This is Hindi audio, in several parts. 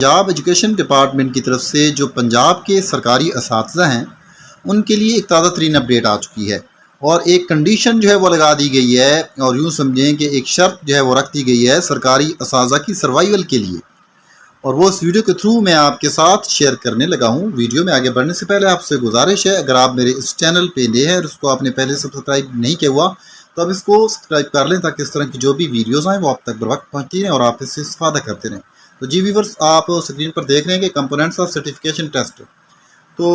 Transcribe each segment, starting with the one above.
पंजाब एजुकेशन डिपार्टमेंट की तरफ से जो पंजाब के सरकारी असातिज़ा हैं उनके लिए एक ताज़ा तरीन अपडेट आ चुकी है और एक कंडीशन जो है वो लगा दी गई है और यूँ समझें कि एक शर्त जो है वो रख दी गई है सरकारी असातिज़ा की सर्वाइवल के लिए। और वो इस वीडियो के थ्रू मैं आपके साथ शेयर करने लगा हूँ। वीडियो में आगे बढ़ने से पहले आपसे गुजारिश है, अगर आप मेरे इस चैनल पे नए हैं और उसको आपने पहले सब्सक्राइब नहीं किया हुआ तो आप इसको सब्सक्राइब कर लें ताकि इस तरह की जो भी वीडियोज़ आएँ वो आप तक बर वक्त पहुँचती रहें और आप इससे इस्तेफादा करते रहें। तो जी व्यूअर्स, आप स्क्रीन पर देख रहे हैं कि कंपोनेंट्स ऑफ सर्टिफिकेशन टेस्ट। तो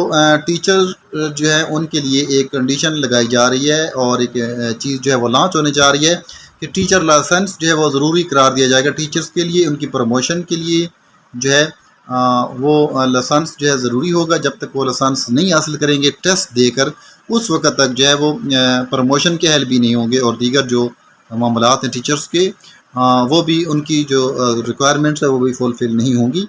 टीचर जो है उनके लिए एक कंडीशन लगाई जा रही है और एक चीज़ जो है वो लॉन्च होने जा रही है कि टीचर लाइसेंस जो है वो ज़रूरी करार दिया जाएगा टीचर्स के लिए। उनकी प्रमोशन के लिए जो है वो लाइसेंस जो है ज़रूरी होगा। जब तक वो लाइसेंस नहीं हासिल करेंगे टेस्ट देकर, उस वक्त तक जो है वो प्रमोशन के हल भी नहीं होंगे और दीगर जो मामलात हैं टीचर्स के वो भी उनकी जो रिक्वायरमेंट्स है वो भी फुलफ़िल नहीं होंगी।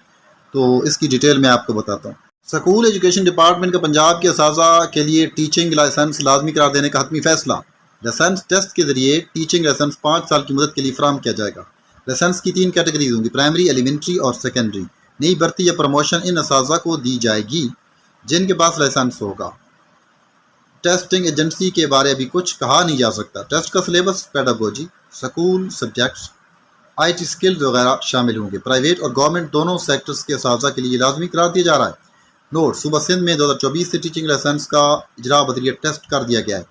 तो इसकी डिटेल मैं आपको बताता हूँ। स्कूल एजुकेशन डिपार्टमेंट का पंजाब के असातिज़ा के लिए टीचिंग लाइसेंस लाजमी करार देने का हतमी फैसला। लाइसेंस टेस्ट के जरिए टीचिंग लाइसेंस 5 साल की मुदत के लिए फराहम किया जाएगा। लाइसेंस की 3 कैटेगरीज होंगी, प्राइमरी, एलिमेंट्री और सेकेंडरी। नई भर्ती या प्रमोशन इन असातिज़ा को दी जाएगी जिनके पास लाइसेंस होगा। टेस्टिंग एजेंसी के बारे अभी कुछ कहा नहीं जा सकता। टेस्ट का syllabus pedagogy, school subjects, IT skills वगैरह शामिल होंगे। प्राइवेट और गवर्नमेंट दोनों सेक्टर्स के असातिज़ा के लिए लाजमी करार दिया जा रहा है। नोट: सूबा सिंध में 2024 से टीचिंग लाइसेंस का इजरा बदरिया टेस्ट कर दिया गया है।